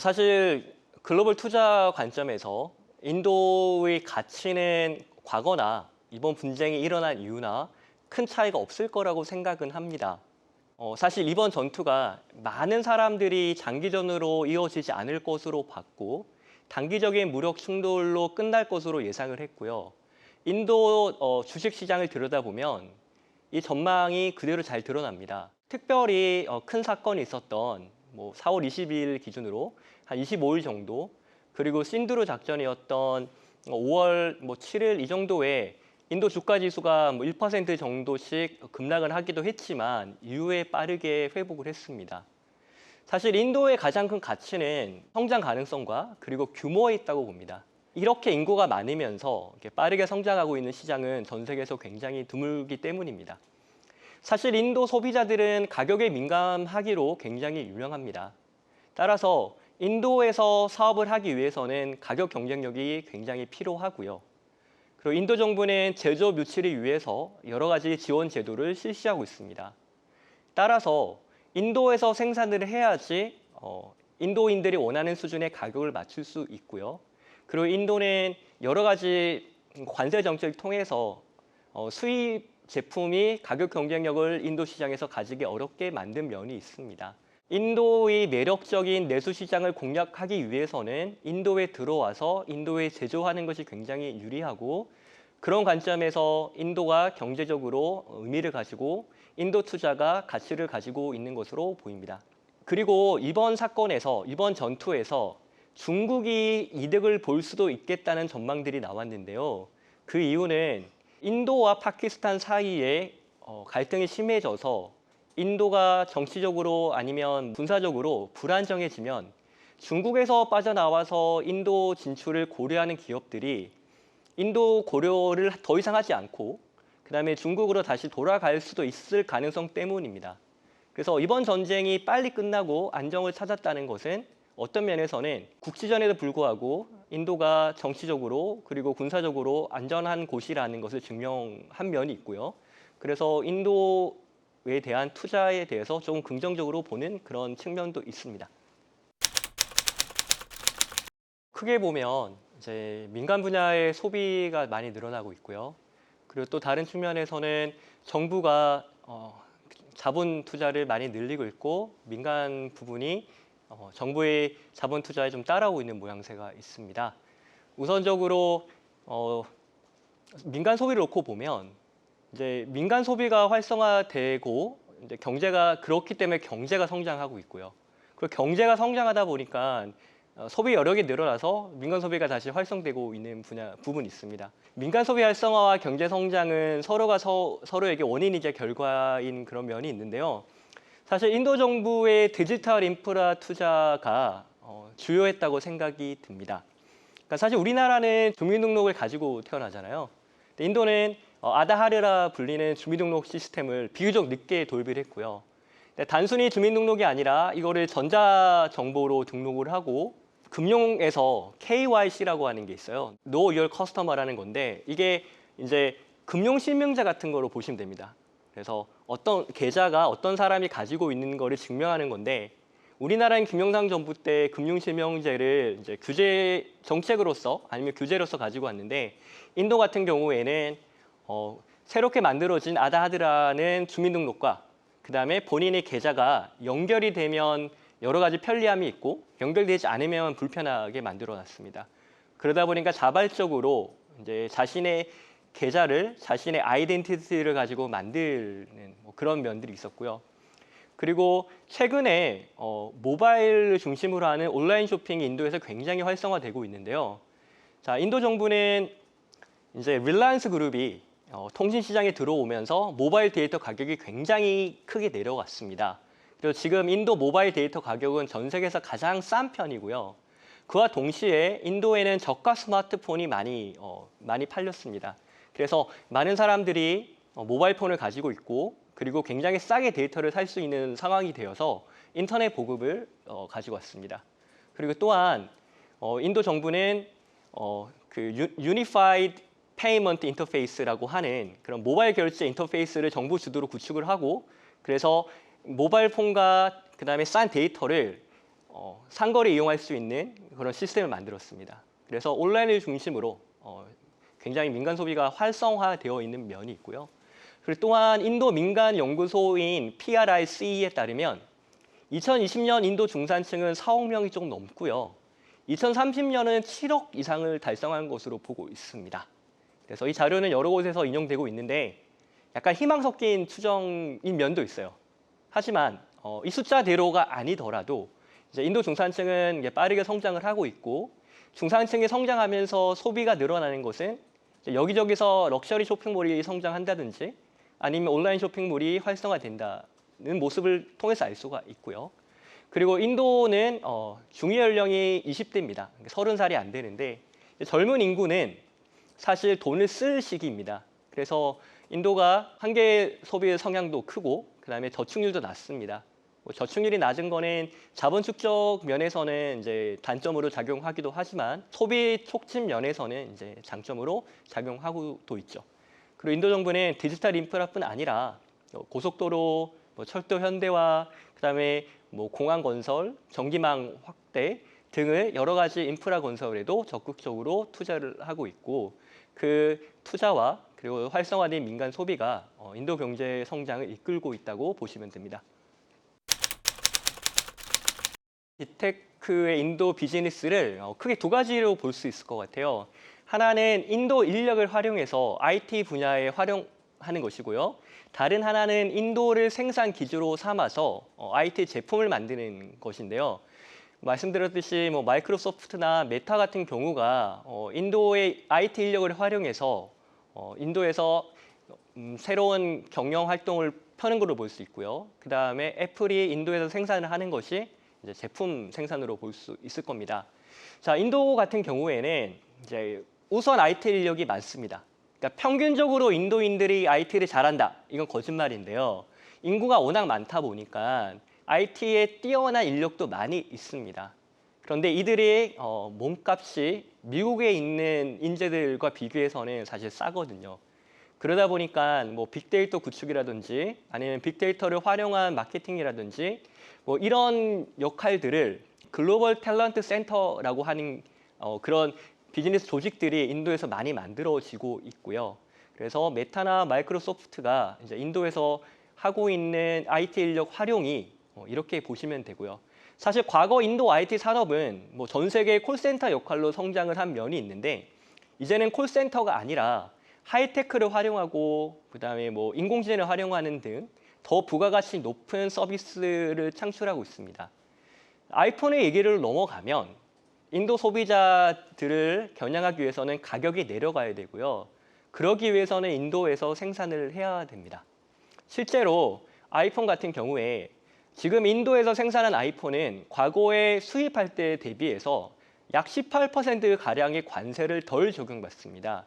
사실 글로벌 투자 관점에서 인도의 가치는 과거나 이번 분쟁이 일어난 이유나 큰 차이가 없을 거라고 생각은 합니다. 사실 이번 전투가 많은 사람들이 장기전으로 이어지지 않을 것으로 봤고 단기적인 무력 충돌로 끝날 것으로 예상을 했고요. 인도 주식시장을 들여다보면 이 전망이 그대로 잘 드러납니다. 특별히 큰 사건이 있었던 4월 22일 기준으로 한 25일 정도, 그리고 신두르 작전이었던 5월 7일 이 정도에 인도 주가 지수가 1% 정도씩 급락을 하기도 했지만 이후에 빠르게 회복을 했습니다. 사실 인도의 가장 큰 가치는 성장 가능성과 그리고 규모에 있다고 봅니다. 이렇게 인구가 많으면서 빠르게 성장하고 있는 시장은 전 세계에서 굉장히 드물기 때문입니다. 사실 인도 소비자들은 가격에 민감하기로 굉장히 유명합니다. 따라서 인도에서 사업을 하기 위해서는 가격 경쟁력이 굉장히 필요하고요. 그리고 인도 정부는 제조업 유치를 위해서 여러 가지 지원 제도를 실시하고 있습니다. 따라서 인도에서 생산을 해야지 인도인들이 원하는 수준의 가격을 맞출 수 있고요. 그리고 인도는 여러 가지 관세 정책을 통해서 수입 제품이 가격 경쟁력을 인도 시장에서 가지기 어렵게 만든 면이 있습니다. 인도의 매력적인 내수 시장을 공략하기 위해서는 인도에 들어와서 인도에 제조하는 것이 굉장히 유리하고, 그런 관점에서 인도가 경제적으로 의미를 가지고 인도 투자가 가치를 가지고 있는 것으로 보입니다. 그리고 이번 사건에서, 이번 전투에서 중국이 이득을 볼 수도 있겠다는 전망들이 나왔는데요. 그 이유는 인도와 파키스탄 사이에 갈등이 심해져서 인도가 정치적으로 아니면 군사적으로 불안정해지면 중국에서 빠져나와서 인도 진출을 고려하는 기업들이 인도 고려를 더 이상 하지 않고 그다음에 중국으로 다시 돌아갈 수도 있을 가능성 때문입니다. 그래서 이번 전쟁이 빨리 끝나고 안정을 찾았다는 것은 어떤 면에서는 국지전에도 불구하고 인도가 정치적으로 그리고 군사적으로 안전한 곳이라는 것을 증명한 면이 있고요. 그래서 인도에 대한 투자에 대해서 좀 긍정적으로 보는 그런 측면도 있습니다. 크게 보면 이제 민간 분야의 소비가 많이 늘어나고 있고요. 그리고 또 다른 측면에서는 정부가 자본 투자를 많이 늘리고 있고 민간 부분이 정부의 자본 투자에 좀 따라오고 있는 모양새가 있습니다. 우선적으로 민간 소비를 놓고 보면 이제 민간 소비가 활성화되고 이제 경제가 그렇기 때문에 경제가 성장하고 있고요. 그리고 경제가 성장하다 보니까 소비 여력이 늘어나서 민간 소비가 다시 활성되고 있는 부분이 있습니다. 민간 소비 활성화와 경제 성장은 서로가 서로에게 원인이자 결과인 그런 면이 있는데요. 사실 인도 정부의 디지털 인프라 투자가 주요했다고 생각이 듭니다. 그러니까 사실 우리나라는 주민등록을 가지고 태어나잖아요. 근데 인도는 아다하르라 불리는 주민등록 시스템을 비교적 늦게 도입을 했고요. 단순히 주민등록이 아니라 이거를 전자정보로 등록을 하고 금융에서 KYC라고 하는 게 있어요. Know Your Customer라는 건데 이게 이제 금융실명제 같은 거로 보시면 됩니다. 그래서 어떤 계좌가 어떤 사람이 가지고 있는 거를 증명하는 건데 우리나라는 김영삼 정부 때 금융실명제를 이제 규제 정책으로서 아니면 규제로서 가지고 왔는데 인도 같은 경우에는 새롭게 만들어진 아다하드라는 주민등록과 그다음에 본인의 계좌가 연결이 되면 여러 가지 편리함이 있고 연결되지 않으면 불편하게 만들어 놨습니다. 그러다 보니까 자발적으로 이제 자신의 계좌를 자신의 아이덴티티를 가지고 만드는 그런 면들이 있었고요. 그리고 최근에 모바일을 중심으로 하는 온라인 쇼핑이 인도에서 굉장히 활성화되고 있는데요. 자, 인도 정부는 이제 릴라이언스 그룹이 통신 시장에 들어오면서 모바일 데이터 가격이 굉장히 크게 내려갔습니다. 그리고 지금 인도 모바일 데이터 가격은 전 세계에서 가장 싼 편이고요. 그와 동시에 인도에는 저가 스마트폰이 많이 팔렸습니다. 그래서 많은 사람들이 모바일 폰을 가지고 있고 그리고 굉장히 싸게 데이터를 살 수 있는 상황이 되어서 인터넷 보급을 가지고 왔습니다. 그리고 또한 인도 정부는 그 Unified Payment Interface라고 하는 그런 모바일 결제 인터페이스를 정부 주도로 구축을 하고 그래서 모바일 폰과 그다음에 싼 데이터를 상거래 이용할 수 있는 그런 시스템을 만들었습니다. 그래서 온라인을 중심으로 굉장히 민간 소비가 활성화되어 있는 면이 있고요. 그리고 또한 인도 민간 연구소인 PRICE에 따르면 2020년 인도 중산층은 4억 명이 조금 넘고요. 2030년은 7억 이상을 달성한 것으로 보고 있습니다. 그래서 이 자료는 여러 곳에서 인용되고 있는데 약간 희망 섞인 추정인 면도 있어요. 하지만 이 숫자대로가 아니더라도 이제 인도 중산층은 빠르게 성장을 하고 있고 중산층이 성장하면서 소비가 늘어나는 것은 여기저기서 럭셔리 쇼핑몰이 성장한다든지 아니면 온라인 쇼핑몰이 활성화된다는 모습을 통해서 알 수가 있고요. 그리고 인도는 중위 연령이 20대입니다. 30살이 안 되는데 젊은 인구는 사실 돈을 쓸 시기입니다. 그래서 인도가 한계 소비 성향도 크고 그다음에 저축률도 낮습니다. 저축률이 낮은 거는 자본 축적 면에서는 이제 단점으로 작용하기도 하지만 소비 촉진 면에서는 이제 장점으로 작용하고도 있죠. 그리고 인도 정부는 디지털 인프라뿐 아니라 고속도로, 철도 현대화, 그다음에 공항 건설, 전기망 확대 등을 여러 가지 인프라 건설에도 적극적으로 투자를 하고 있고 그 투자와 그리고 활성화된 민간 소비가 인도 경제 성장을 이끌고 있다고 보시면 됩니다. 빅테크의 인도 비즈니스를 크게 두 가지로 볼 수 있을 것 같아요. 하나는 인도 인력을 활용해서 IT 분야에 활용하는 것이고요. 다른 하나는 인도를 생산 기지로 삼아서 IT 제품을 만드는 것인데요. 말씀드렸듯이 마이크로소프트나 메타 같은 경우가 인도의 IT 인력을 활용해서 인도에서 새로운 경영 활동을 펴는 걸로 볼 수 있고요. 그 다음에 애플이 인도에서 생산을 하는 것이 이제 제품 생산으로 볼 수 있을 겁니다. 자, 인도 같은 경우에는 이제 우선 IT 인력이 많습니다. 그러니까 평균적으로 인도인들이 IT를 잘한다. 이건 거짓말인데요. 인구가 워낙 많다 보니까 IT에 뛰어난 인력도 많이 있습니다. 그런데 이들의 몸값이 미국에 있는 인재들과 비교해서는 사실 싸거든요. 그러다 보니까 빅데이터 구축이라든지 아니면 빅데이터를 활용한 마케팅이라든지 이런 역할들을 글로벌 탤런트 센터라고 하는 그런 비즈니스 조직들이 인도에서 많이 만들어지고 있고요. 그래서 메타나 마이크로소프트가 이제 인도에서 하고 있는 IT 인력 활용이 이렇게 보시면 되고요. 사실 과거 인도 IT 산업은 전 세계 콜센터 역할로 성장을 한 면이 있는데 이제는 콜센터가 아니라 하이테크를 활용하고 그다음에 인공지능을 활용하는 등 더 부가가치 높은 서비스를 창출하고 있습니다. 아이폰의 얘기를 넘어가면 인도 소비자들을 겨냥하기 위해서는 가격이 내려가야 되고요. 그러기 위해서는 인도에서 생산을 해야 됩니다. 실제로 아이폰 같은 경우에 지금 인도에서 생산한 아이폰은 과거에 수입할 때 대비해서 약 18%가량의 관세를 덜 적용받습니다.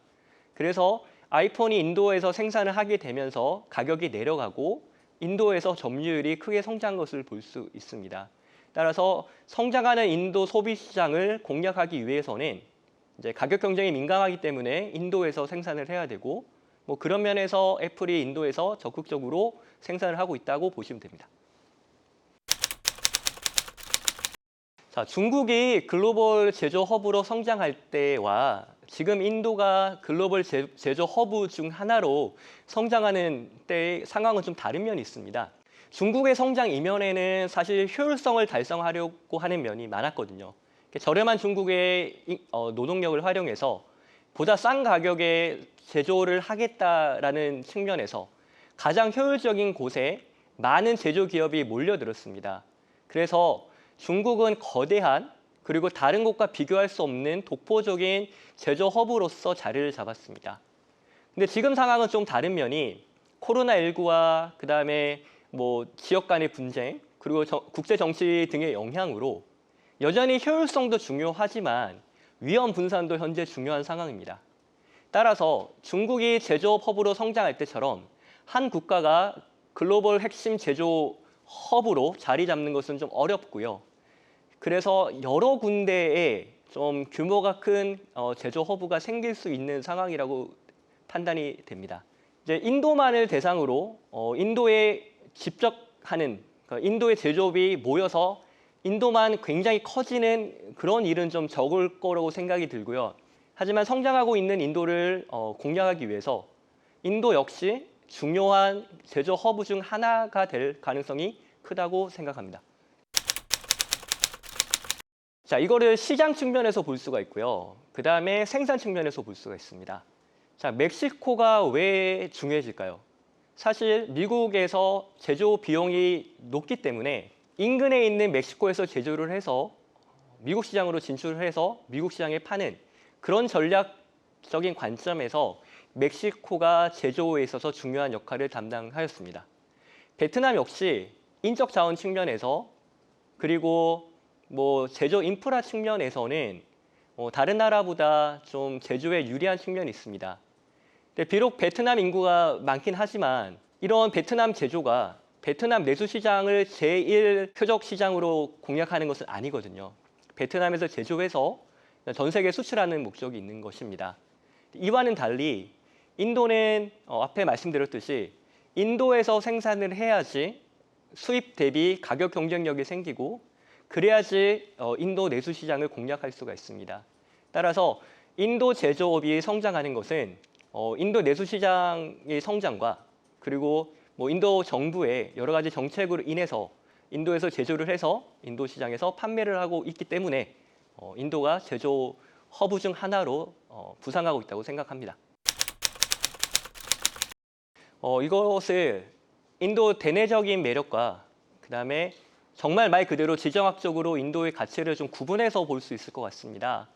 그래서 아이폰이 인도에서 생산을 하게 되면서 가격이 내려가고 인도에서 점유율이 크게 성장한 것을 볼 수 있습니다. 따라서 성장하는 인도 소비 시장을 공략하기 위해서는 이제 가격 경쟁이 민감하기 때문에 인도에서 생산을 해야 되고 그런 면에서 애플이 인도에서 적극적으로 생산을 하고 있다고 보시면 됩니다. 자, 중국이 글로벌 제조 허브로 성장할 때와 지금 인도가 글로벌 제조 허브 중 하나로 성장하는 때의 상황은 좀 다른 면이 있습니다. 중국의 성장 이면에는 사실 효율성을 달성하려고 하는 면이 많았거든요. 저렴한 중국의 노동력을 활용해서 보다 싼 가격에 제조를 하겠다라는 측면에서 가장 효율적인 곳에 많은 제조 기업이 몰려들었습니다. 그래서 중국은 거대한 그리고 다른 곳과 비교할 수 없는 독보적인 제조 허브로서 자리를 잡았습니다. 근데 지금 상황은 좀 다른 면이 코로나19와 그다음에 지역 간의 분쟁 그리고 국제 정치 등의 영향으로 여전히 효율성도 중요하지만 위험 분산도 현재 중요한 상황입니다. 따라서 중국이 제조업 허브로 성장할 때처럼 한 국가가 글로벌 핵심 제조 허브로 자리 잡는 것은 좀 어렵고요. 그래서 여러 군데에 좀 규모가 큰 제조 허브가 생길 수 있는 상황이라고 판단이 됩니다. 이제 인도만을 대상으로 인도에 집적하는 인도의 제조업이 모여서 인도만 굉장히 커지는 그런 일은 좀 적을 거라고 생각이 들고요. 하지만 성장하고 있는 인도를 공략하기 위해서 인도 역시 중요한 제조 허브 중 하나가 될 가능성이 크다고 생각합니다. 자, 이거를 시장 측면에서 볼 수가 있고요. 그 다음에 생산 측면에서 볼 수가 있습니다. 자, 멕시코가 왜 중요해질까요? 사실 미국에서 제조 비용이 높기 때문에 인근에 있는 멕시코에서 제조를 해서 미국 시장으로 진출을 해서 미국 시장에 파는 그런 전략적인 관점에서 멕시코가 제조에 있어서 중요한 역할을 담당하였습니다. 베트남 역시 인적 자원 측면에서 그리고 제조 인프라 측면에서는 다른 나라보다 좀 제조에 유리한 측면이 있습니다. 근데 비록 베트남 인구가 많긴 하지만 이런 베트남 제조가 베트남 내수 시장을 제1 표적 시장으로 공략하는 것은 아니거든요. 베트남에서 제조해서 전 세계에 수출하는 목적이 있는 것입니다. 이와는 달리 인도는 앞에 말씀드렸듯이 인도에서 생산을 해야지 수입 대비 가격 경쟁력이 생기고 그래야지 인도 내수 시장을 공략할 수가 있습니다. 따라서 인도 제조업이 성장하는 것은 인도 내수 시장의 성장과 그리고 인도 정부의 여러 가지 정책으로 인해서 인도에서 제조를 해서 인도 시장에서 판매를 하고 있기 때문에 인도가 제조 허브 중 하나로 부상하고 있다고 생각합니다. 이것을 인도 대내적인 매력과 그다음에 정말 말 그대로 지정학적으로 인도의 가치를 좀 구분해서 볼 수 있을 것 같습니다.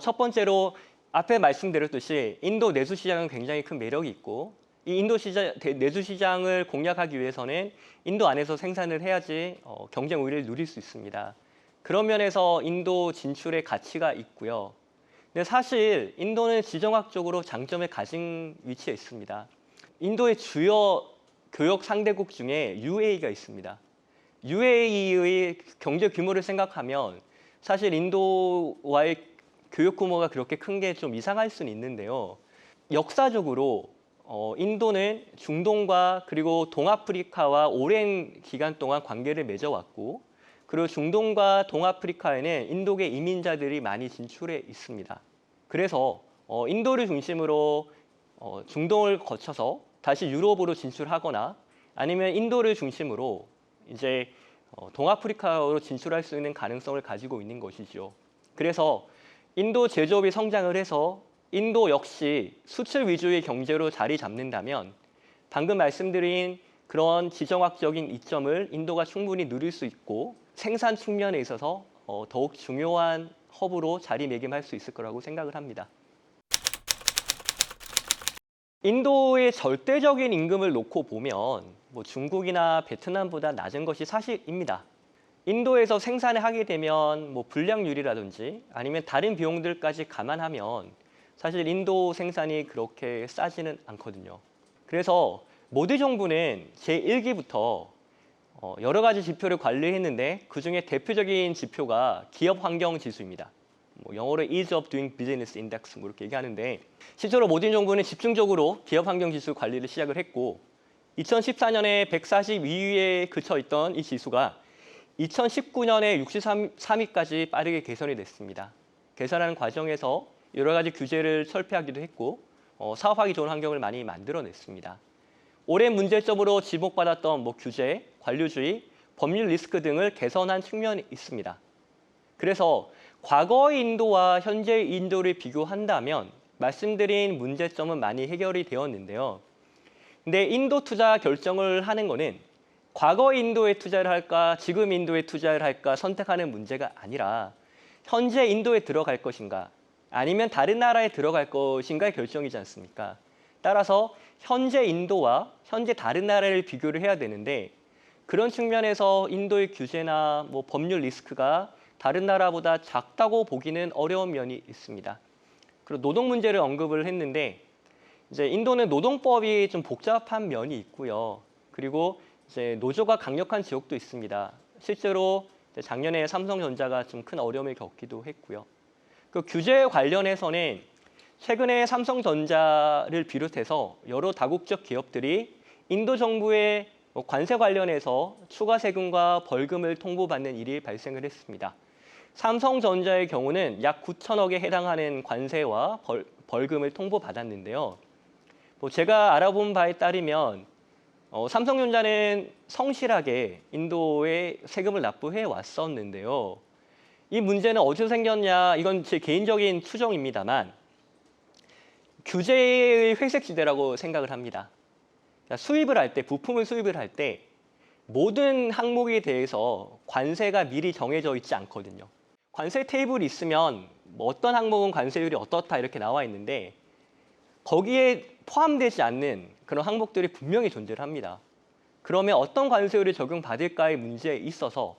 첫 번째로 앞에 말씀드렸듯이 인도 내수 시장은 굉장히 큰 매력이 있고 이 인도 내수 시장을 공략하기 위해서는 인도 안에서 생산을 해야지 경쟁 우위를 누릴 수 있습니다. 그런 면에서 인도 진출의 가치가 있고요. 근데 사실 인도는 지정학적으로 장점을 가진 위치에 있습니다. 인도의 주요 교역 상대국 중에 UAE가 있습니다. UAE의 경제 규모를 생각하면 사실 인도와의 교역 규모가 그렇게 큰 게 좀 이상할 수는 있는데요. 역사적으로 인도는 중동과 그리고 동아프리카와 오랜 기간 동안 관계를 맺어왔고 그리고 중동과 동아프리카에는 인도계 이민자들이 많이 진출해 있습니다. 그래서 인도를 중심으로 중동을 거쳐서 다시 유럽으로 진출하거나 아니면 인도를 중심으로 이제 동아프리카로 진출할 수 있는 가능성을 가지고 있는 것이죠. 그래서 인도 제조업이 성장을 해서 인도 역시 수출 위주의 경제로 자리 잡는다면 방금 말씀드린 그런 지정학적인 이점을 인도가 충분히 누릴 수 있고 생산 측면에 있어서 더욱 중요한 허브로 자리매김할 수 있을 거라고 생각을 합니다. 인도의 절대적인 임금을 놓고 보면 중국이나 베트남보다 낮은 것이 사실입니다. 인도에서 생산을 하게 되면 불량률이라든지 아니면 다른 비용들까지 감안하면 사실 인도 생산이 그렇게 싸지는 않거든요. 그래서 모디 정부는 제1기부터 여러 가지 지표를 관리했는데 그중에 대표적인 지표가 기업 환경 지수입니다. 영어로 Ease of Doing Business Index 이렇게 얘기하는데 실제로 모디 정부는 집중적으로 기업 환경 지수 관리를 시작을 했고 2014년에 142위에 그쳐 있던 이 지수가 2019년에 63위까지 빠르게 개선이 됐습니다. 개선하는 과정에서 여러 가지 규제를 철폐하기도 했고 사업하기 좋은 환경을 많이 만들어냈습니다. 오랜 문제점으로 지목받았던 규제, 관료주의, 법률 리스크 등을 개선한 측면이 있습니다. 그래서 과거의 인도와 현재의 인도를 비교한다면 말씀드린 문제점은 많이 해결이 되었는데요. 근데 인도 투자 결정을 하는 거는 과거 인도에 투자를 할까, 지금 인도에 투자를 할까 선택하는 문제가 아니라 현재 인도에 들어갈 것인가, 아니면 다른 나라에 들어갈 것인가의 결정이지 않습니까? 따라서 현재 인도와 현재 다른 나라를 비교를 해야 되는데 그런 측면에서 인도의 규제나 법률 리스크가 다른 나라보다 작다고 보기는 어려운 면이 있습니다. 그리고 노동 문제를 언급을 했는데 이제 인도는 노동법이 좀 복잡한 면이 있고요. 그리고 이제 노조가 강력한 지역도 있습니다. 실제로 작년에 삼성전자가 좀 큰 어려움을 겪기도 했고요. 그 규제 관련해서는 최근에 삼성전자를 비롯해서 여러 다국적 기업들이 인도 정부의 관세 관련해서 추가 세금과 벌금을 통보받는 일이 발생을 했습니다. 삼성전자의 경우는 약 9천억에 해당하는 관세와 벌금을 통보받았는데요. 제가 알아본 바에 따르면 삼성전자는 성실하게 인도에 세금을 납부해 왔었는데요. 이 문제는 어디서 생겼냐, 이건 제 개인적인 추정입니다만 규제의 회색지대라고 생각을 합니다. 수입을 할 때, 부품을 수입을 할 때 모든 항목에 대해서 관세가 미리 정해져 있지 않거든요. 관세 테이블이 있으면 어떤 항목은 관세율이 어떻다 이렇게 나와 있는데 거기에 포함되지 않는 그런 항목들이 분명히 존재를 합니다. 그러면 어떤 관세율을 적용받을까의 문제에 있어서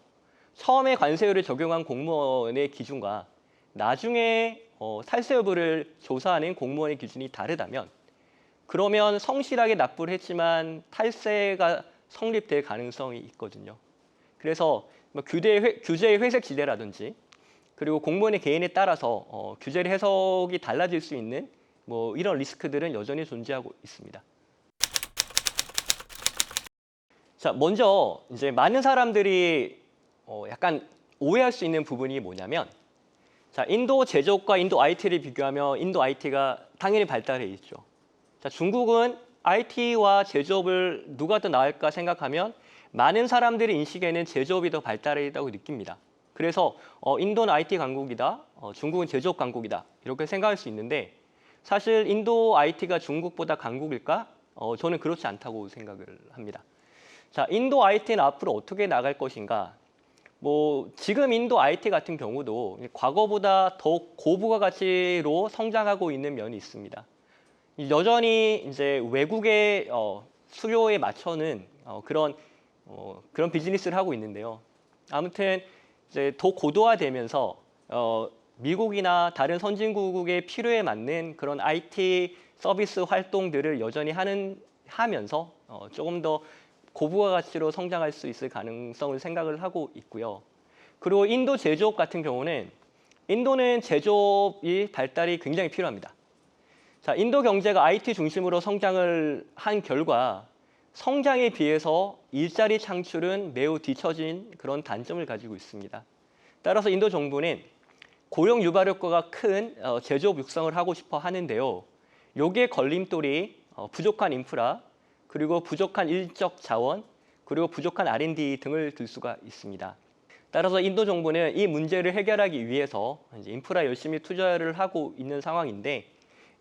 처음에 관세율을 적용한 공무원의 기준과 나중에 탈세 여부를 조사하는 공무원의 기준이 다르다면 그러면 성실하게 납부를 했지만 탈세가 성립될 가능성이 있거든요. 그래서 규제의 회색 지대라든지 그리고 공무원의 개인에 따라서 규제의 해석이 달라질 수 있는 이런 리스크들은 여전히 존재하고 있습니다. 자, 먼저 이제 많은 사람들이 약간 오해할 수 있는 부분이 뭐냐면, 자, 인도 제조업과 인도 IT를 비교하면 인도 IT가 당연히 발달해 있죠. 자, 중국은 IT와 제조업을 누가 더 나을까 생각하면 많은 사람들의 인식에는 제조업이 더 발달해 있다고 느낍니다. 그래서 인도는 IT 강국이다, 중국은 제조업 강국이다 이렇게 생각할 수 있는데 사실 인도 IT가 중국보다 강국일까? 저는 그렇지 않다고 생각을 합니다. 자, 인도 IT는 앞으로 어떻게 나갈 것인가? 지금 인도 IT 같은 경우도 과거보다 더 고부가가치로 성장하고 있는 면이 있습니다. 여전히 이제 외국의 수요에 맞춰는 그런 비즈니스를 하고 있는데요. 아무튼 이제 더 고도화되면서 미국이나 다른 선진국의 필요에 맞는 그런 IT 서비스 활동들을 여전히 하면서 조금 더 고부가가치로 성장할 수 있을 가능성을 생각을 하고 있고요. 그리고 인도 제조업 같은 경우는 인도는 제조업이 발달이 굉장히 필요합니다. 자, 인도 경제가 IT 중심으로 성장을 한 결과 성장에 비해서 일자리 창출은 매우 뒤처진 그런 단점을 가지고 있습니다. 따라서 인도 정부는 고용 유발 효과가 큰 제조업 육성을 하고 싶어 하는데요. 여기에 걸림돌이 부족한 인프라, 그리고 부족한 인적 자원, 그리고 부족한 R&D 등을 들 수가 있습니다. 따라서 인도 정부는 이 문제를 해결하기 위해서 이제 인프라 열심히 투자를 하고 있는 상황인데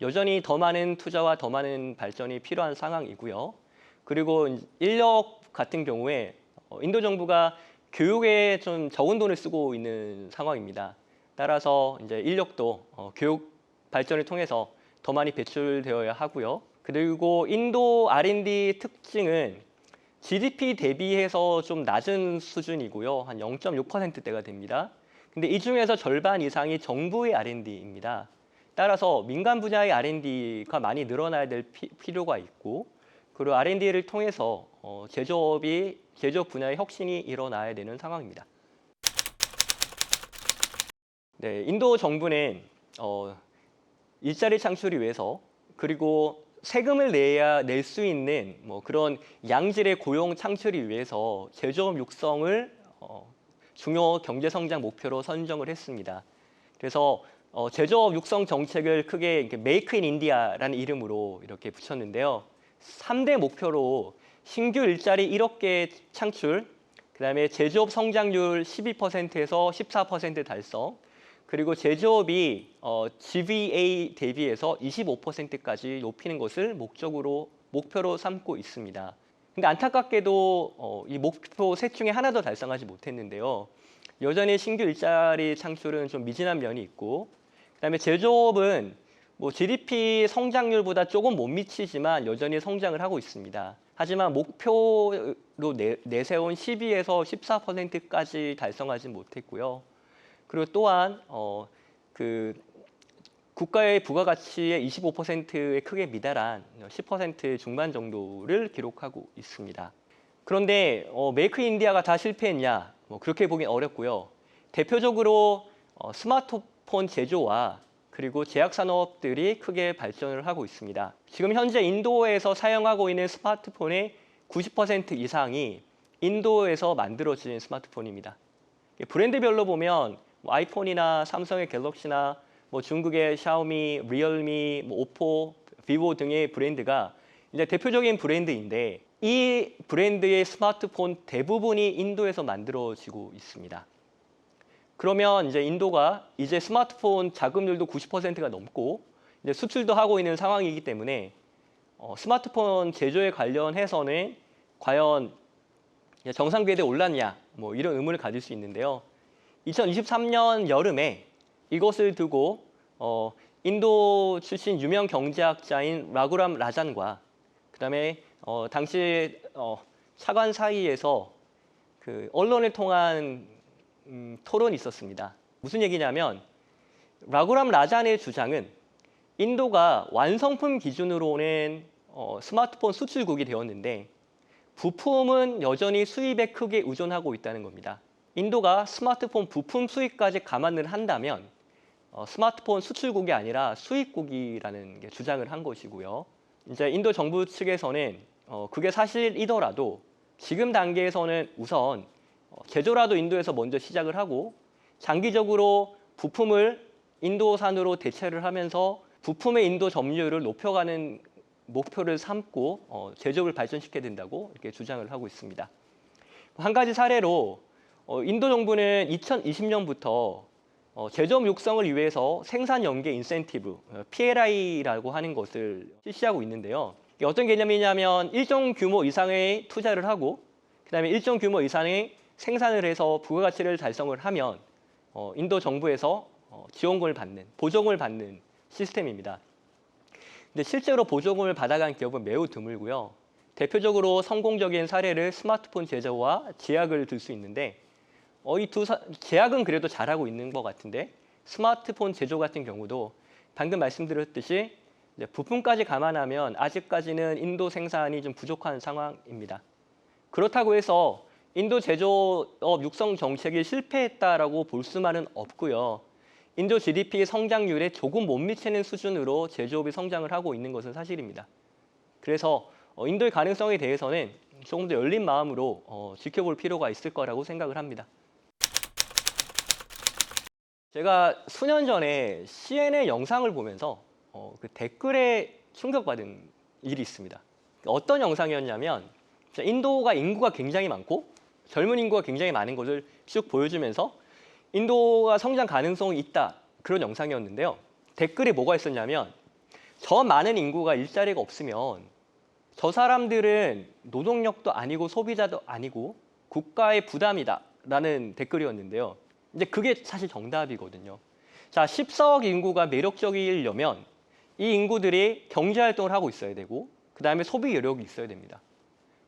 여전히 더 많은 투자와 더 많은 발전이 필요한 상황이고요. 그리고 인력 같은 경우에 인도 정부가 교육에 좀 적은 돈을 쓰고 있는 상황입니다. 따라서 이제 인력도 교육 발전을 통해서 더 많이 배출되어야 하고요. 그리고 인도 R&D 특징은 GDP 대비해서 좀 낮은 수준이고요. 한 0.6%대가 됩니다. 근데 이 중에서 절반 이상이 정부의 R&D입니다. 따라서 민간 분야의 R&D가 많이 늘어나야 될 필요가 있고 그리고 R&D를 통해서 제조업 분야의 혁신이 일어나야 되는 상황입니다. 네, 인도 정부는 일자리 창출을 위해서 그리고 세금을 낼 수 있는 그런 양질의 고용 창출을 위해서 제조업 육성을 중요 경제 성장 목표로 선정을 했습니다. 그래서 제조업 육성 정책을 크게 메이크 인 인디아라는 이름으로 이렇게 붙였는데요. 3대 목표로 신규 일자리 1억 개 창출, 그다음에 제조업 성장률 12%에서 14% 달성, 그리고 제조업이 GVA 대비해서 25%까지 높이는 것을 목표로 삼고 있습니다. 근데 안타깝게도 이 목표 셋 중에 하나도 달성하지 못했는데요. 여전히 신규 일자리 창출은 좀 미진한 면이 있고, 그다음에 제조업은 GDP 성장률보다 조금 못 미치지만 여전히 성장을 하고 있습니다. 하지만 목표로 내세운 12에서 14%까지 달성하지 못했고요. 그리고 또한 국가의 부가가치의 25%에 크게 미달한 10% 중반 정도를 기록하고 있습니다. 그런데 메이크 인 인디아가 다 실패했냐? 그렇게 보긴 어렵고요. 대표적으로 스마트폰 제조와 그리고 제약 산업들이 크게 발전을 하고 있습니다. 지금 현재 인도에서 사용하고 있는 스마트폰의 90% 이상이 인도에서 만들어진 스마트폰입니다. 브랜드별로 보면 뭐 아이폰이나 삼성의 갤럭시나 뭐 중국의 샤오미, 리얼미, 뭐 오포, 비보 등의 브랜드가 이제 대표적인 브랜드인데 이 브랜드의 스마트폰 대부분이 인도에서 만들어지고 있습니다. 그러면 이제 인도가 이제 스마트폰 자금률도 90%가 넘고 이제 수출도 하고 있는 상황이기 때문에 스마트폰 제조에 관련해서는 과연 정상 궤도에 올랐냐 뭐 이런 의문을 가질 수 있는데요. 2023년 여름에 이것을 두고 인도 출신 유명 경제학자인 라구람 라잔과 그다음에 당시 차관 사이에서 그 언론을 통한 토론이 있었습니다. 무슨 얘기냐면 라구람 라잔의 주장은 인도가 완성품 기준으로는 스마트폰 수출국이 되었는데 부품은 여전히 수입에 크게 의존하고 있다는 겁니다. 인도가 스마트폰 부품 수입까지 감안을 한다면 스마트폰 수출국이 아니라 수입국이라는 게 주장을 한 것이고요. 이제 인도 정부 측에서는 그게 사실이더라도 지금 단계에서는 우선 제조라도 인도에서 먼저 시작을 하고 장기적으로 부품을 인도산으로 대체를 하면서 부품의 인도 점유율을 높여가는 목표를 삼고 제조업을 발전시켜야 된다고 이렇게 주장을 하고 있습니다. 한 가지 사례로 인도 정부는 2020년부터 제조업 육성을 위해서 생산 연계 인센티브, PLI라고 하는 것을 실시하고 있는데요. 이게 어떤 개념이냐면 일정 규모 이상의 투자를 하고 그다음에 일정 규모 이상의 생산을 해서 부가가치를 달성을 하면 인도 정부에서 지원금을 받는, 보조금을 받는 시스템입니다. 근데 실제로 보조금을 받아간 기업은 매우 드물고요. 대표적으로 성공적인 사례를 스마트폰 제조와 제약을 들 수 있는데 이 제약은 그래도 잘하고 있는 것 같은데 스마트폰 제조 같은 경우도 방금 말씀드렸듯이 이제 부품까지 감안하면 아직까지는 인도 생산이 좀 부족한 상황입니다. 그렇다고 해서 인도 제조업 육성 정책이 실패했다라고 볼 수만은 없고요. 인도 GDP 성장률에 조금 못 미치는 수준으로 제조업이 성장을 하고 있는 것은 사실입니다. 그래서 인도의 가능성에 대해서는 조금 더 열린 마음으로 지켜볼 필요가 있을 거라고 생각을 합니다. 제가 수년 전에 CNN 영상을 보면서 그 댓글에 충격받은 일이 있습니다. 어떤 영상이었냐면 인도가 인구가 굉장히 많고 젊은 인구가 굉장히 많은 것을 쭉 보여주면서 인도가 성장 가능성이 있다 그런 영상이었는데요. 댓글에 뭐가 있었냐면 저 많은 인구가 일자리가 없으면 저 사람들은 노동력도 아니고 소비자도 아니고 국가의 부담이다 라는 댓글이었는데요. 이제 그게 사실 정답이거든요. 자, 14억 인구가 매력적이려면 이 인구들이 경제활동을 하고 있어야 되고 그 다음에 소비 여력이 있어야 됩니다.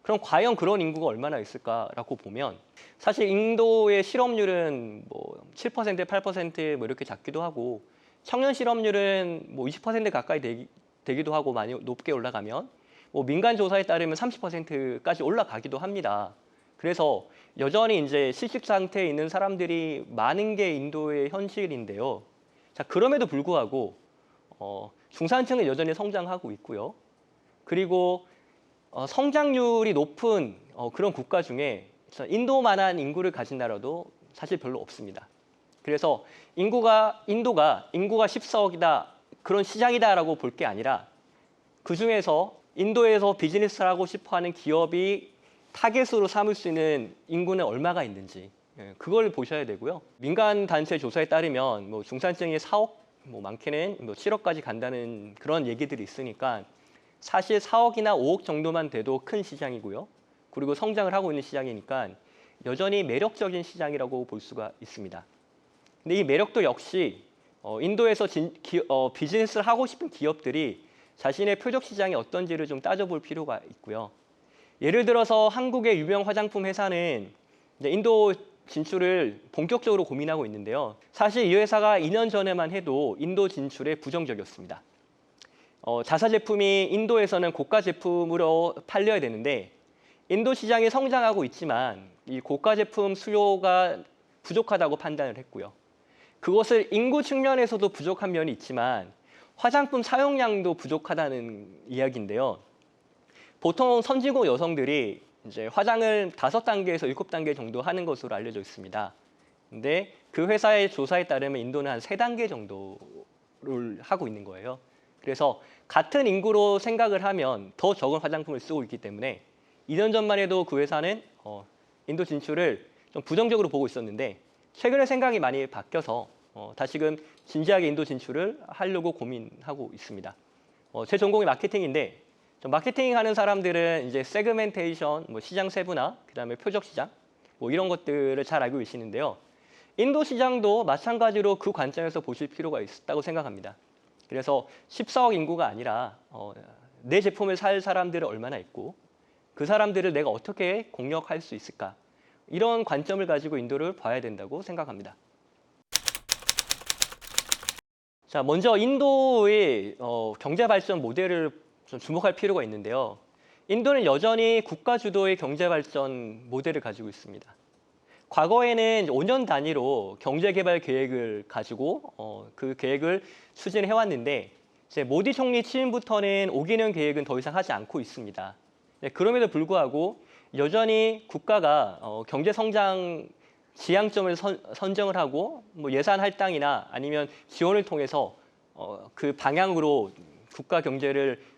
그럼 과연 그런 인구가 얼마나 있을까라고 보면 사실 인도의 실업률은 뭐 7%, 8% 뭐 이렇게 작기도 하고 청년 실업률은 뭐 20% 가까이 되기도 하고 많이 높게 올라가면 뭐 민간 조사에 따르면 30%까지 올라가기도 합니다. 그래서 여전히 이제 실직 상태에 있는 사람들이 많은 게 인도의 현실인데요. 자, 그럼에도 불구하고 중산층은 여전히 성장하고 있고요. 그리고 성장률이 높은 그런 국가 중에 인도만한 인구를 가진 나라도 사실 별로 없습니다. 그래서 인도가 14억이다 그런 시장이다라고 볼 게 아니라 그 중에서 인도에서 비즈니스를 하고 싶어하는 기업이 타겟으로 삼을 수 있는 인구는 얼마가 있는지 그걸 보셔야 되고요. 민간 단체 조사에 따르면 뭐 중산층이 4억, 뭐 많게는 뭐 7억까지 간다는 그런 얘기들이 있으니까 사실 4억이나 5억 정도만 돼도 큰 시장이고요. 그리고 성장을 하고 있는 시장이니까 여전히 매력적인 시장이라고 볼 수가 있습니다. 근데 이 매력도 역시 인도에서 비즈니스를 하고 싶은 기업들이 자신의 표적 시장이 어떤지를 좀 따져볼 필요가 있고요. 예를 들어서 한국의 유명 화장품 회사는 인도 진출을 본격적으로 고민하고 있는데요. 사실 이 회사가 2년 전에만 해도 인도 진출에 부정적이었습니다. 자사 제품이 인도에서는 고가 제품으로 팔려야 되는데 인도 시장이 성장하고 있지만 이 고가 제품 수요가 부족하다고 판단을 했고요. 그것을 인구 측면에서도 부족한 면이 있지만 화장품 사용량도 부족하다는 이야기인데요. 보통 선진국 여성들이 이제 화장을 5단계에서 7단계 정도 하는 것으로 알려져 있습니다. 근데 그 회사의 조사에 따르면 인도는 한 3단계 정도를 하고 있는 거예요. 그래서 같은 인구로 생각을 하면 더 적은 화장품을 쓰고 있기 때문에 2년 전만 해도 그 회사는 인도 진출을 좀 부정적으로 보고 있었는데 최근에 생각이 많이 바뀌어서 다시금 진지하게 인도 진출을 하려고 고민하고 있습니다. 제 전공이 마케팅인데 마케팅 하는 사람들은 이제 세그멘테이션, 시장 세분화, 그다음에 표적 시장 이런 것들을 잘 알고 계시는데요. 인도 시장도 마찬가지로 그 관점에서 보실 필요가 있다고 생각합니다. 그래서 14억 인구가 아니라 내 제품을 살 사람들은 얼마나 있고 그 사람들을 내가 어떻게 공략할 수 있을까? 이런 관점을 가지고 인도를 봐야 된다고 생각합니다. 자, 먼저 인도의 경제 발전 모델을 좀 주목할 필요가 있는데요. 인도는 여전히 국가 주도의 경제 발전 모델을 가지고 있습니다. 과거에는 5년 단위로 경제 개발 계획을 가지고 그 계획을 추진해 왔는데 이제 모디 총리 취임부터는 5개년 계획은 더 이상 하지 않고 있습니다. 네, 그럼에도 불구하고 여전히 국가가 경제 성장 지향점을 선정을 하고 예산 할당이나 아니면 지원을 통해서 그 방향으로 국가 경제를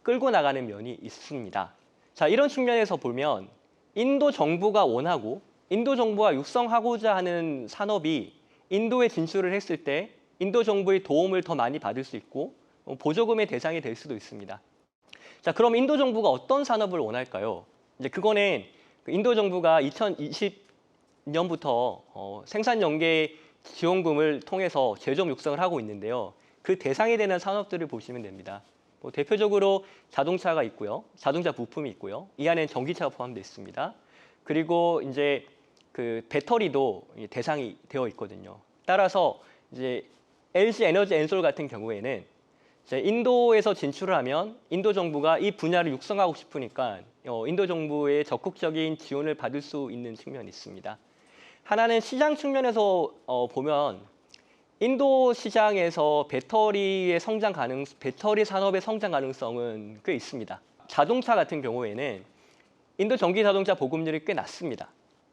끌고 나가는 면이 있습니다. 자, 이런 측면에서 보면 인도 정부가 원하고 인도 정부가 육성하고자 하는 산업이 인도에 진출을 했을 때 인도 정부의 도움을 더 많이 받을 수 있고 보조금의 대상이 될 수도 있습니다. 자, 그럼 인도 정부가 어떤 산업을 원할까요? 이제 그거는 인도 정부가 2020년부터 생산 연계 지원금을 통해서 제조업 육성을 하고 있는데요. 그 대상이 되는 산업들을 보시면 됩니다. 대표적으로 자동차가 있고요. 자동차 부품이 있고요. 이 안에는 전기차가 포함되어 있습니다. 그리고 이제 그 배터리도 대상이 되어 있거든요. 따라서 이제 LG 에너지 엔솔 같은 경우에는 이제 인도에서 진출을 하면 인도 정부가 이 분야를 육성하고 싶으니까 인도 정부의 적극적인 지원을 받을 수 있는 측면이 있습니다. 하나는 시장 측면에서 보면 인도 시장에서 배터리 산업의 성장 가능성은 꽤 있습니다. 자동차 같은 경우에는 인도 전기 자동차 보급률이 꽤 낮습니다.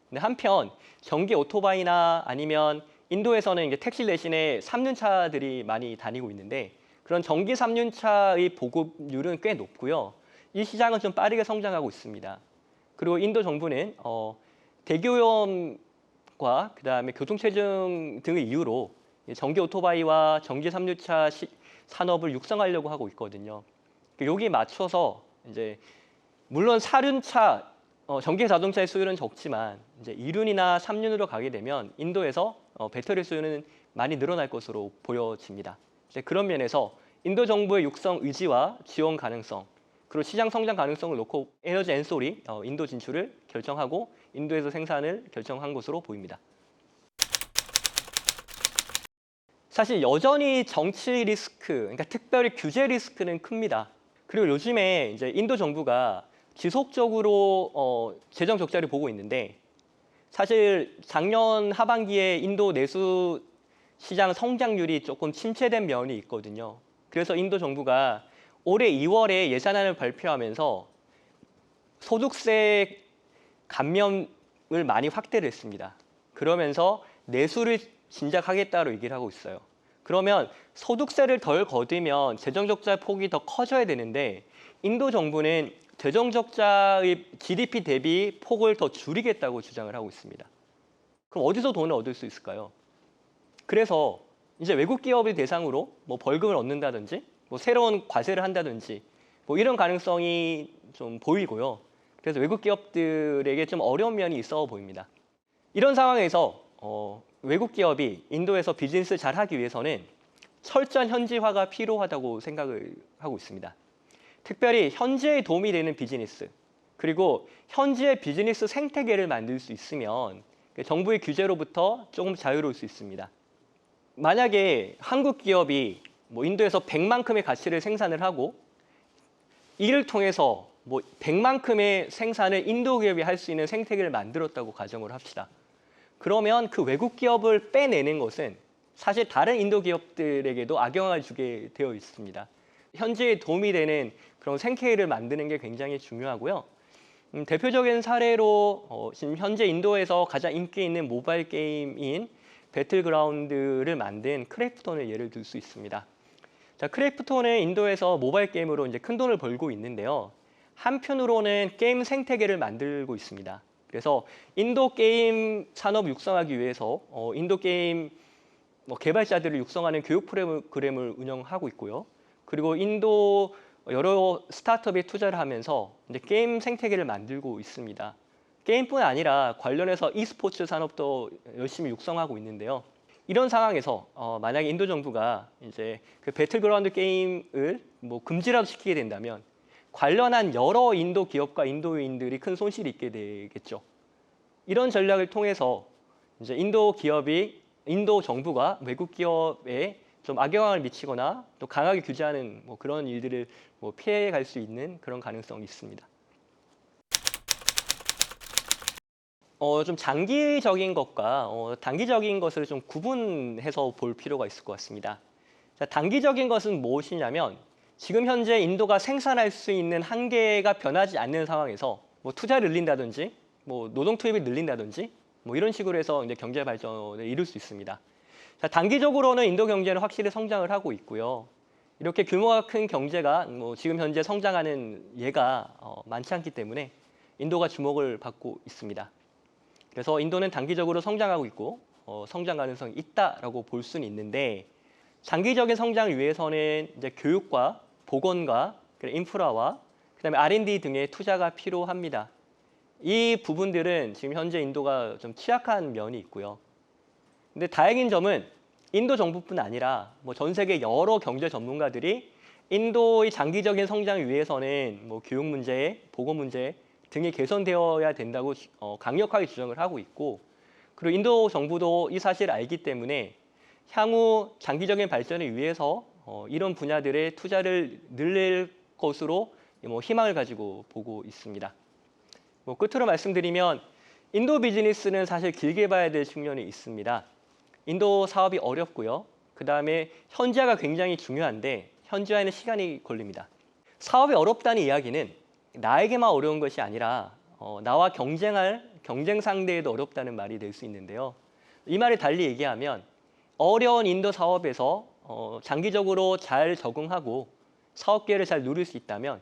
근데 한편 전기 오토바이나 아니면 인도에서는 이제 택시 대신에 3륜차들이 많이 다니고 있는데 그런 전기 3륜차의 보급률은 꽤 높고요. 이 시장은 좀 빠르게 성장하고 있습니다. 그리고 인도 정부는 대기오염과 그다음에 교통체증 등의 이유로 전기 오토바이와 전기 3륜차 산업을 육성하려고 하고 있거든요. 여기에 맞춰서 이제 물론 4륜차 전기 자동차의 수요는 적지만 이제 2륜이나 3륜으로 가게 되면 인도에서 배터리 수요는 많이 늘어날 것으로 보여집니다. 이제 그런 면에서 인도 정부의 육성 의지와 지원 가능성 그리고 시장 성장 가능성을 놓고 에너지 엔솔이 인도 진출을 결정하고 인도에서 생산을 결정한 것으로 보입니다. 사실 여전히 정치 리스크, 그러니까 특별히 규제 리스크는 큽니다. 그리고 요즘에 이제 인도 정부가 지속적으로 재정 적자를 보고 있는데 사실 작년 하반기에 인도 내수 시장 성장률이 조금 침체된 면이 있거든요. 그래서 인도 정부가 올해 2월에 예산안을 발표하면서 소득세 감면을 많이 확대를 했습니다. 그러면서 내수를 진작하겠다고 얘기를 하고 있어요. 그러면 소득세를 덜 거두면 재정적자 폭이 더 커져야 되는데 인도 정부는 재정적자의 GDP 대비 폭을 더 줄이겠다고 주장을 하고 있습니다. 그럼 어디서 돈을 얻을 수 있을까요? 그래서 이제 외국 기업을 대상으로 벌금을 얻는다든지 새로운 과세를 한다든지 이런 가능성이 좀 보이고요. 그래서 외국 기업들에게 좀 어려운 면이 있어 보입니다. 이런 상황에서 외국 기업이 인도에서 비즈니스 잘 하기 위해서는 철저한 현지화가 필요하다고 생각을 하고 있습니다. 특별히 현지에 도움이 되는 비즈니스 그리고 현지의 비즈니스 생태계를 만들 수 있으면 정부의 규제로부터 조금 자유로울 수 있습니다. 만약에 한국 기업이 인도에서 100만큼의 가치를 생산을 하고 이를 통해서 100만큼의 생산을 인도 기업이 할 수 있는 생태계를 만들었다고 가정을 합시다. 그러면 그 외국 기업을 빼내는 것은 사실 다른 인도 기업들에게도 악영향을 주게 되어 있습니다. 현지에 도움이 되는 그런 생태계를 만드는 게 굉장히 중요하고요. 대표적인 사례로 지금 현재 인도에서 가장 인기 있는 모바일 게임인 배틀그라운드를 만든 크래프톤을 예를 들 수 있습니다. 자, 크래프톤은 인도에서 모바일 게임으로 이제 큰 돈을 벌고 있는데요. 한편으로는 게임 생태계를 만들고 있습니다. 그래서 인도 게임 산업 육성하기 위해서 인도 게임 개발자들을 육성하는 교육 프로그램을 운영하고 있고요. 그리고 인도 여러 스타트업에 투자를 하면서 이제 게임 생태계를 만들고 있습니다. 게임뿐 아니라 관련해서 e스포츠 산업도 열심히 육성하고 있는데요. 이런 상황에서 만약에 인도 정부가 이제 그 배틀그라운드 게임을 뭐 금지라도 시키게 된다면 관련한 여러 인도 기업과 인도인들이 큰 손실이 있게 되겠죠. 이런 전략을 통해서 이제 인도 정부가 외국 기업에 좀 악영향을 미치거나 또 강하게 규제하는 뭐 그런 일들을 뭐 피해갈 수 있는 그런 가능성이 있습니다. 좀 장기적인 것과 단기적인 것을 좀 구분해서 볼 필요가 있을 것 같습니다. 자, 단기적인 것은 무엇이냐면 지금 현재 인도가 생산할 수 있는 한계가 변하지 않는 상황에서 뭐 투자를 늘린다든지 뭐 노동 투입을 늘린다든지 뭐 이런 식으로 해서 이제 경제 발전을 이룰 수 있습니다. 자, 단기적으로는 인도 경제는 확실히 성장을 하고 있고요. 이렇게 규모가 큰 경제가 뭐 지금 현재 성장하는 예가 많지 않기 때문에 인도가 주목을 받고 있습니다. 그래서 인도는 단기적으로 성장하고 있고 성장 가능성이 있다라고 볼 수는 있는데 장기적인 성장을 위해서는 이제 교육과 보건과 인프라와 그다음에 R&D 등의 투자가 필요합니다. 이 부분들은 지금 현재 인도가 좀 취약한 면이 있고요. 근데 다행인 점은 인도 정부뿐 아니라 뭐 전 세계 여러 경제 전문가들이 인도의 장기적인 성장을 위해서는 뭐 교육 문제, 보건 문제 등이 개선되어야 된다고 강력하게 주장을 하고 있고, 그리고 인도 정부도 이 사실을 알기 때문에 향후 장기적인 발전을 위해서 이런 분야들의 투자를 늘릴 것으로 뭐 희망을 가지고 보고 있습니다. 뭐 끝으로 말씀드리면 인도 비즈니스는 사실 길게 봐야 될 측면이 있습니다. 인도 사업이 어렵고요. 그 다음에 현지화가 굉장히 중요한데 현지화에는 시간이 걸립니다. 사업이 어렵다는 이야기는 나에게만 어려운 것이 아니라 나와 경쟁할 경쟁 상대에도 어렵다는 말이 될 수 있는데요. 이 말을 달리 얘기하면 어려운 인도 사업에서 장기적으로 잘 적응하고 사업 기회를 잘 누릴 수 있다면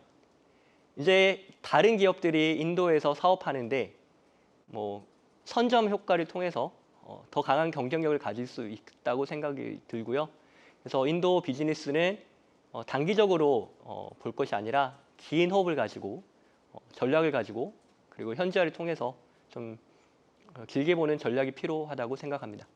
이제 다른 기업들이 인도에서 사업하는데 뭐 선점 효과를 통해서 더 강한 경쟁력을 가질 수 있다고 생각이 들고요. 그래서 인도 비즈니스는 단기적으로 볼 것이 아니라 긴 호흡을 가지고 전략을 가지고 그리고 현지화를 통해서 좀 길게 보는 전략이 필요하다고 생각합니다.